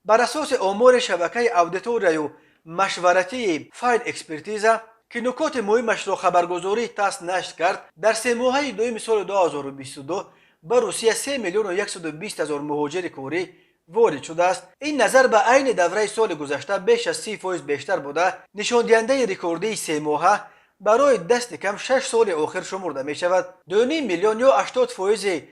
بر اساس آمار شبکه اودیتوری و مشورتی فاین اکسپرتیزا که نکات مهمش را خبرگزاری تاس نشر کرد، در 3 ماهه دوم سال 2022 به روسیه 3 میلیون و 120 هزار مهاجر کوری وارد شده است. این نظر به عین دوره سال گذشته بیش از 30% بیشتر بوده. نشان دهنده رکوردی 3 ماهه برای دست کم 6 سال آخر شمرده می شود. 2.5 میلیون یا 80%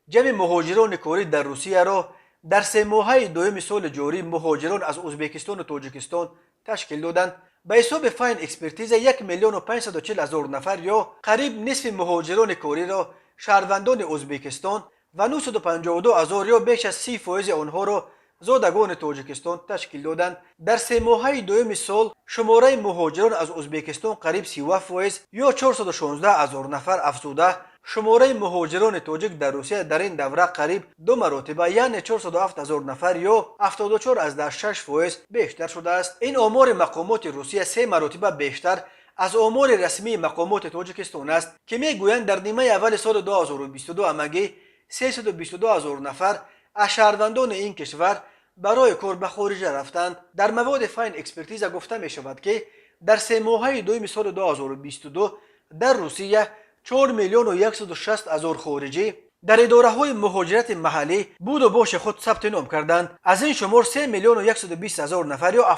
جمع مهاجران کوری در روسیه را در 3 ماهه دوم سال جاری مهاجران از ازبکستان و تاجیکستان تشکیل دادند. به حساب فاین اکسپرتیز 1 میلیون و 540 هزار نفر یا قریب نصف مهاجران کوری را شهروندان ازبکستان و 952 هزار یا بیش از 30% آنها را زادگان تاجیکستان تشکیل دادند. در 3 ماهه دوم سال شماره مهاجران از ازبکستان قریب 37% یا 416 هزار نفر افزوده. شماره مهاجران تاجیک در روسیه در این دوره قریب 2 مرتبه یعنی 407 هزار نفر یا 74.6% بیشتر شده است. این آمار مقامات روسیه 3 مرتبه بیشتر از آمار رسمی مقامات تاجیکستان است که میگویند در نیمه اول سال 2022 همگی 322 هزار نفر از شهروندان این کشور برای کار به خارج رفتند. در مواد فاین اکسپرتیز گفته می شود که در 3 ماهه دوم سال 2022 در روسیه 4 میلیون و 160 هزار خارجی در اداره های مهاجرت محلی بود و باش خود ثبت نام کردند. از این شمار 3 میلیون و 120 هزار نفر یا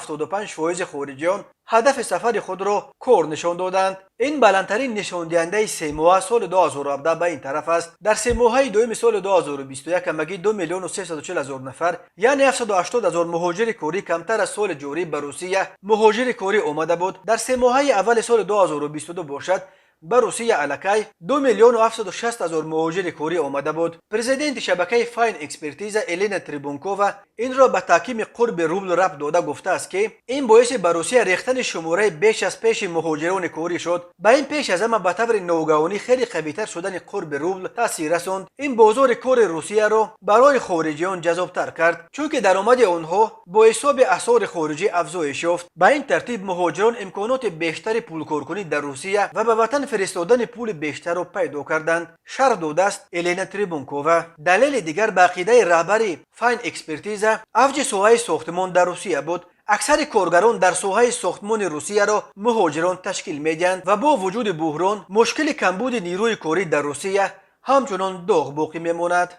75% خارجیان هدف سفر خود را کار نشان دادند. این بلندترین نشان دهنده 3 ماه سال 2017 به این طرف است. در 3 ماهه دوم سال 2021 همگی 2 میلیون و 340 هزار نفر یعنی 780 هزار مهاجر کوری کمتر از سال جاری به روسیه مهاجر کوری آمده بود. در 3 ماهه اول سال 2022 باشد به روسیه الکی 2 میلیون و 760 هزار مهاجر کوری آمده بود. پرزیدنت شبکه فاین اکسپرتیز الینا تریبونکووا این را به تحکیم قرب روبل ربط داده گفته است که این باعث به روسیه ریختن شماره بیش از پیش مهاجران کوری شد. به این پیش از همه به طور ناگهانی خیلی قوی‌تر شدن قرب روبل تاثیر رساند. این بازار کار روسیه را برای خارجیان جذاب‌تر کرد چون که درآمد آنها با حساب اسعار خارجی افزایش یافت. به این ترتیب مهاجران امکانات بیشتری پول کارکنی در روسیه و به وطن فرستادن پول بیشتر را پیدا کردند. شرح داده است الینا تریبونکووا. دلیل دیگر به عقیده رهبری فاین اکسپرتیز افج ساحه ساختمان در روسیه بود. اکثر کارگران در ساحه ساختمان روسیه را مهاجران تشکیل میدهند و با وجود بحران مشکل کمبود نیروی کاری در روسیه همچنان داغ باقی میماند.